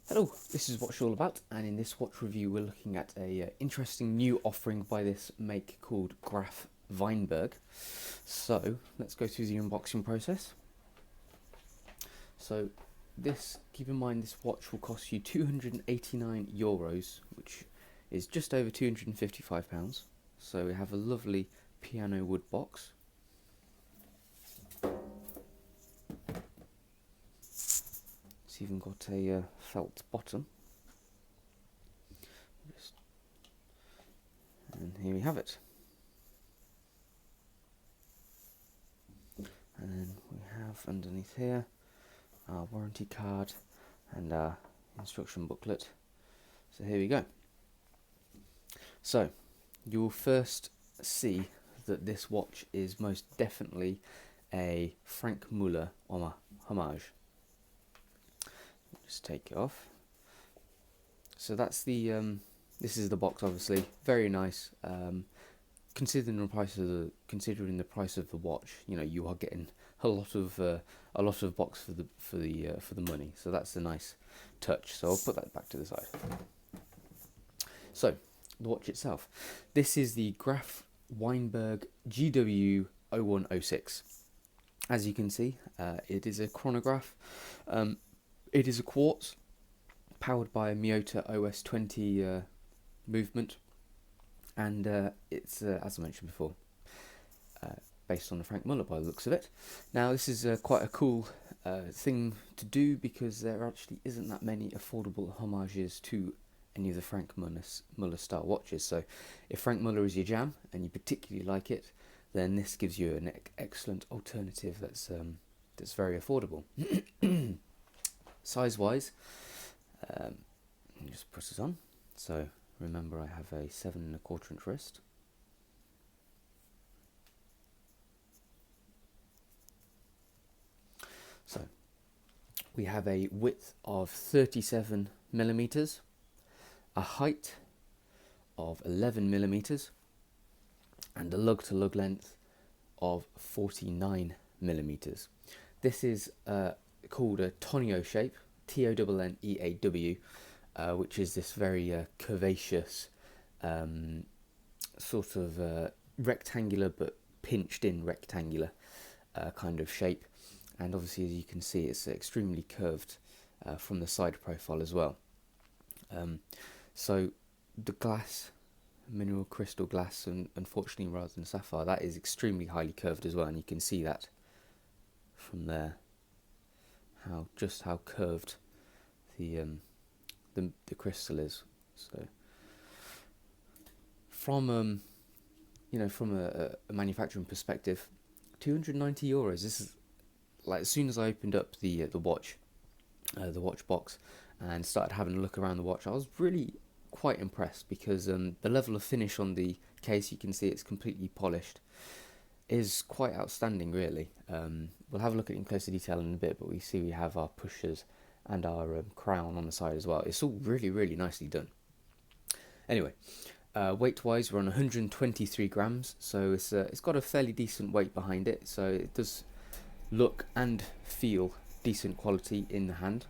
Hello, this is Watch All About, and in this watch review we're looking at a interesting new offering by this make called Graff Weinberg. So let's go through the unboxing process. So keep in mind this watch will cost you €289, which is just over £255. So we have a lovely piano wood box. It's even got a felt bottom. And here we have it. And then we have underneath here our warranty card and our instruction booklet. So here we go. So you will first see that this watch is most definitely a Frank Muller homage. Just take it off. So that's the this is the box, obviously very nice. Considering the price of the watch, you know, you are getting a lot of box for the money. So that's a nice touch. So I'll put that back to the side. So the watch itself, this is the Graff Weinberg GW0106. As you can see, it is a chronograph. It is a quartz, powered by a Miyota OS 20 movement, and it's, as I mentioned before, based on the Frank Muller by the looks of it. Now this is quite a cool thing to do, because there actually isn't that many affordable homages to any of the Frank Muller style watches. So if Frank Muller is your jam and you particularly like it, then this gives you an excellent alternative that's very affordable. Size wise, just press it on. So remember, I have a 7 1/4 inch wrist. So we have a width of 37 millimeters, a height of 11 millimeters, and a lug to lug length of 49 millimeters. This is called a Tonneau shape, Tonneaw, which is this very curvaceous sort of rectangular but pinched in rectangular kind of shape. And obviously, as you can see, it's extremely curved from the side profile as well. So the glass, mineral crystal glass, and unfortunately rather than sapphire, that is extremely highly curved as well, and you can see that from there, just how curved the crystal is. So from you know, from a manufacturing perspective, €290. This is like, as soon as I opened up the watch box and started having a look around the watch, I was really quite impressed, because the level of finish on the case, you can see it's completely polished, is quite outstanding, really. We'll have a look at it in closer detail in a bit, but we have our pushers and our crown on the side as well. It's all really nicely done. Anyway, weight wise, we're on 123 grams, so it's got a fairly decent weight behind it, so it does look and feel decent quality in the hand.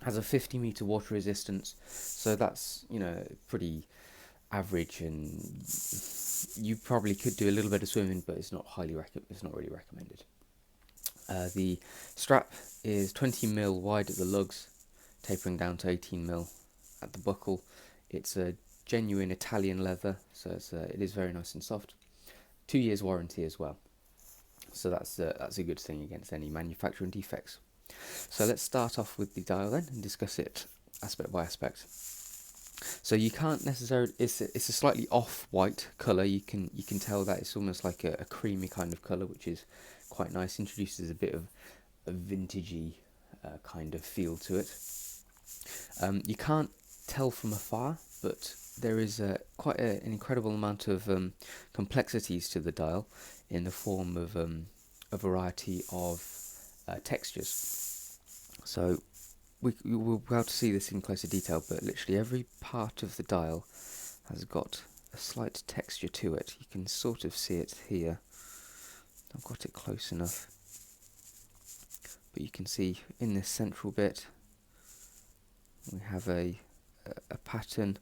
Has a 50-meter water resistance, so that's, you know, pretty average, and you probably could do a little bit of swimming, but it's not really recommended. The strap is 20mm wide at the lugs, tapering down to 18mm at the buckle. It's a genuine Italian leather, so it is very nice and soft. 2 years warranty as well, so that's a good thing against any manufacturing defects. So let's start off with the dial then and discuss it aspect by aspect. So you can't necessarily, it's a slightly off-white colour. You can tell that it's almost like a creamy kind of colour, which is quite nice. Introduces a bit of a vintagey kind of feel to it. You can't tell from afar, but there is quite an incredible amount of complexities to the dial, in the form of a variety of textures. So we'll be able to see this in closer detail, but literally every part of the dial has got a slight texture to it. You can sort of see it here. I've got it close enough, but you can see in this central bit We have a pattern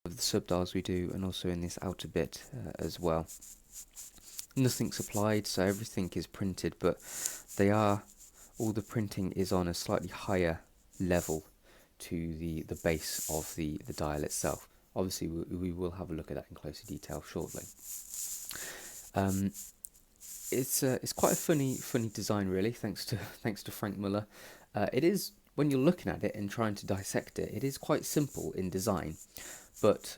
of the subdials we do, and also in this outer bit as well. Nothing's applied, so everything is printed, but all the printing is on a slightly higher level to the base of the dial itself. Obviously we will have a look at that in closer detail shortly. It's quite a funny design, really, thanks to Frank Muller. It is, when you're looking at it and trying to dissect it, it is quite simple in design, but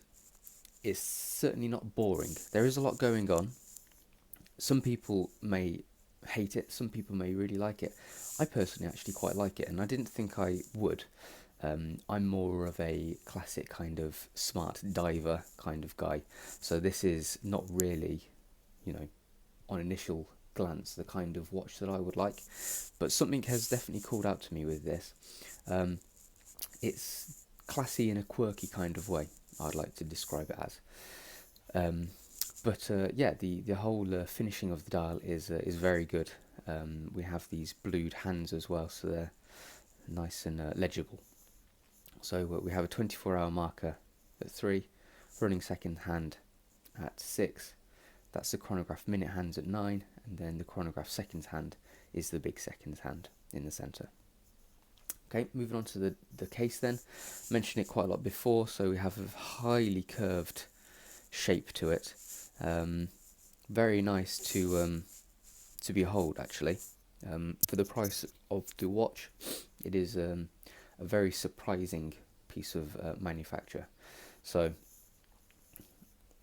it's certainly not boring. There is a lot going on. Some people may hate it, some people may really like it. I personally actually quite like it, and I didn't think I would. I'm more of a classic kind of smart diver kind of guy, so this is not really, on initial glance, the kind of watch that I would like, but something has definitely called out to me with this. It's classy in a quirky kind of way, I'd like to describe it as. Yeah, the whole finishing of the dial is very good. We have these blued hands as well, so they're nice and legible. So we have a 24-hour marker at 3, running second hand at 6. That's the chronograph minute hands at 9, and then the chronograph seconds hand is the big seconds hand in the centre. Okay, moving on to the case then. Mentioned it quite a lot before, so we have a highly curved shape to it. Very nice to behold, actually. For the price of the watch, it is a very surprising piece of manufacture. So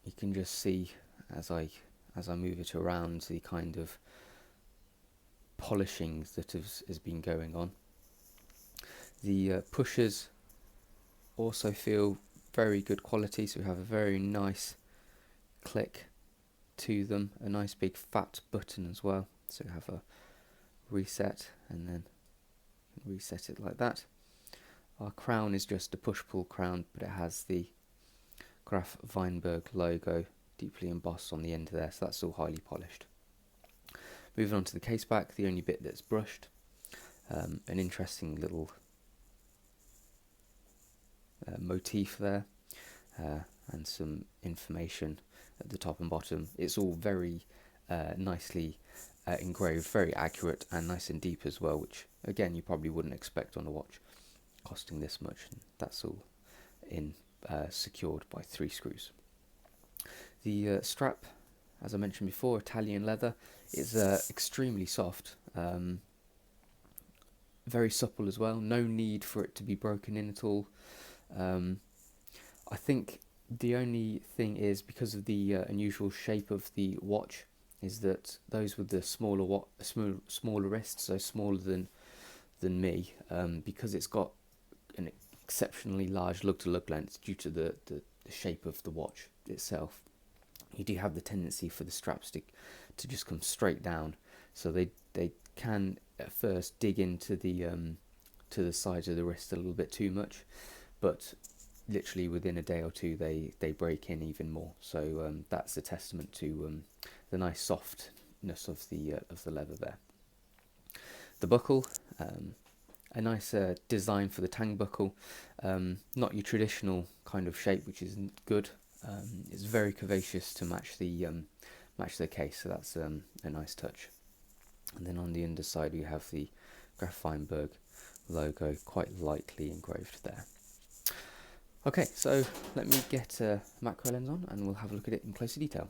you can just see as I move it around the kind of polishing that has been going on. The pushers also feel very good quality, so we have a very nice click to them, a nice big fat button as well, so we have a reset and then reset it like that. Our crown is just a push-pull crown, but it has the Graff Weinberg logo deeply embossed on the end there, so that's all highly polished. Moving on to the case back, the only bit that's brushed, an interesting little motif there, and some information at the top and bottom. It's all very nicely engraved, very accurate and nice and deep as well, which again you probably wouldn't expect on a watch costing this much, and that's all in secured by 3 screws. The strap, as I mentioned before, Italian leather, is extremely soft, very supple as well, no need for it to be broken in at all. I think the only thing is, because of the unusual shape of the watch, is that those with the smaller wrists, so smaller than me, because it's got an exceptionally large lug-to-lug length due to the shape of the watch itself, you do have the tendency for the straps to just come straight down, so they can at first dig into the to the sides of the wrist a little bit too much, but literally within a day or two they break in even more. So that's a testament to the nice softness of the leather there. The buckle, a nice design for the tang buckle, not your traditional kind of shape, which is good. It's very curvaceous to match the case, so that's a nice touch. And then on the underside we have the Graff Weinberg logo quite lightly engraved there. Okay, so let me get a macro lens on and we'll have a look at it in closer detail.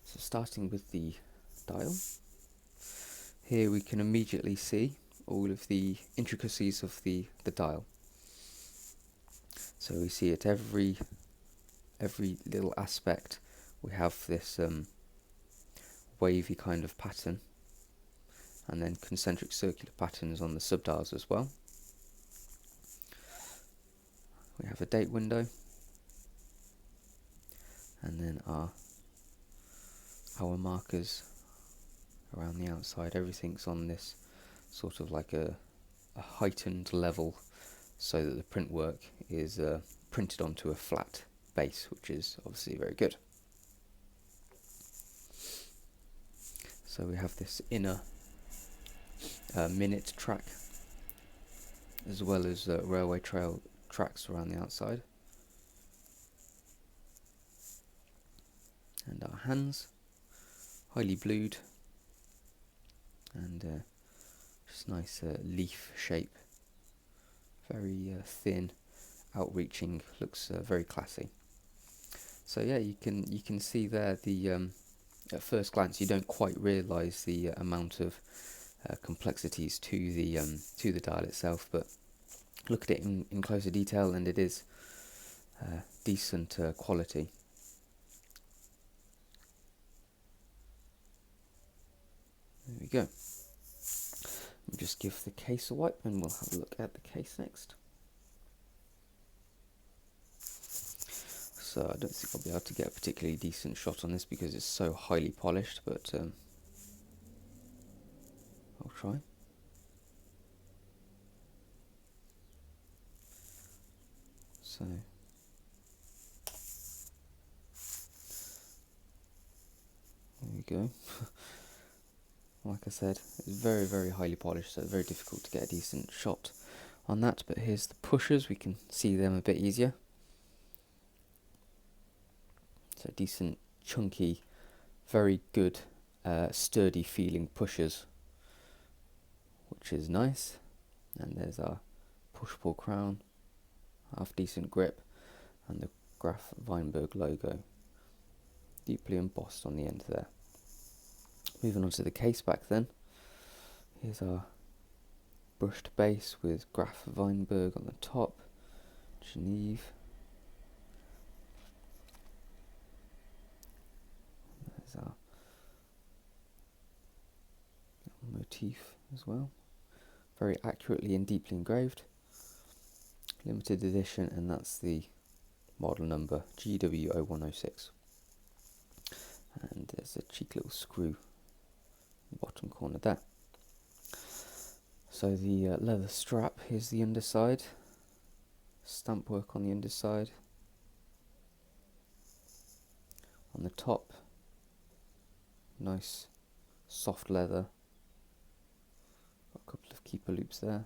So starting with the dial, here we can immediately see all of the intricacies of the dial. So we see at every little aspect we have this wavy kind of pattern, and then concentric circular patterns on the subdials as well. We have a date window, and then our markers around the outside. Everything's on this sort of like a heightened level, so that the print work is printed onto a flat base, which is obviously very good. So we have this inner minute track, as well as railway trail tracks around the outside. And our hands, highly blued, and just nice leaf shape, very thin, outreaching, looks very classy. So yeah, you can see there the at first glance you don't quite realise the amount of complexities to the dial itself, but look at it in closer detail and it is decent quality. There we go. We'll just give the case a wipe and we'll have a look at the case next. So I don't think I'll be able to get a particularly decent shot on this because it's so highly polished, but I'll try. So there we go. Like I said, it's very, very highly polished, so very difficult to get a decent shot on that. But here's the pushers, we can see them a bit easier. So decent, chunky, very good, sturdy feeling pushers, which is nice. And there's our push-pull crown, half decent grip, and the Graff Weinberg logo, deeply embossed on the end there. Moving on to the case back then, here's our brushed base with Graff Weinberg on the top, Genève. There's our motif as well, very accurately and deeply engraved. Limited edition, and that's the model number GW0106. And there's a cheeky little screw in the bottom corner there. So the leather strap, here's the underside, stamp work on the underside. On the top, nice soft leather, got a couple of keeper loops there.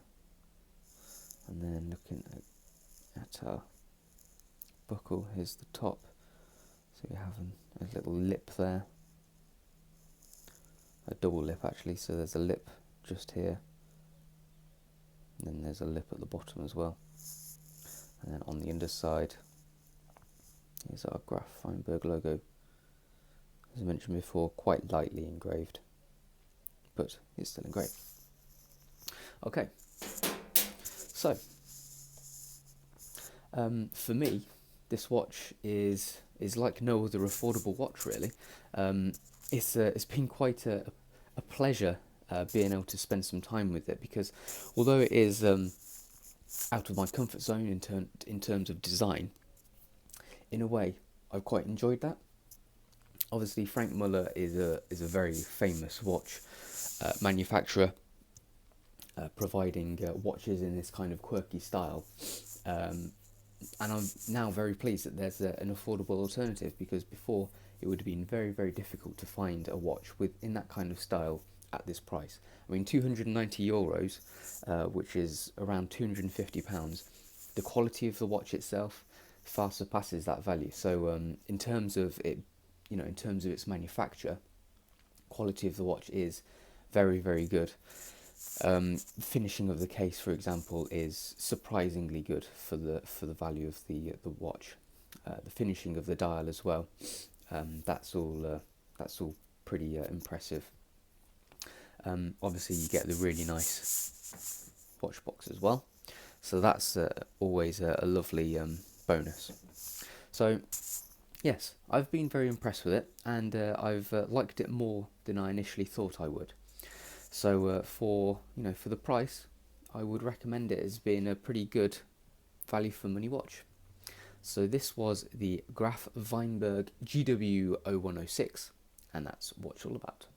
And then looking at our buckle, here's the top. So we have a little lip there, a double lip actually, so there's a lip just here, and then there's a lip at the bottom as well. And then on the underside, here's our Graff Weinberg logo, as I mentioned before, quite lightly engraved, but it's still engraved. Okay, so for me, this watch is like no other affordable watch really. It's been quite a pleasure being able to spend some time with it, because although it is out of my comfort zone in terms of design, in a way I've quite enjoyed that. Obviously Frank Muller is a very famous watch manufacturer, providing watches in this kind of quirky style. And I'm now very pleased that there's an affordable alternative, because before it would have been very, very difficult to find a watch in that kind of style at this price. I mean, €290, which is around £250. The quality of the watch itself far surpasses that value. So in terms of it, in terms of its manufacture, quality of the watch is very, very good. Finishing of the case, for example, is surprisingly good for the value of the watch. The finishing of the dial as well. That's all pretty impressive. Obviously, you get the really nice watch box as well, so that's always a lovely bonus. So, yes, I've been very impressed with it, and I've liked it more than I initially thought I would. So for the price, I would recommend it as being a pretty good value for money watch. So this was the Graff Weinberg GW0106, and that's what it's all about.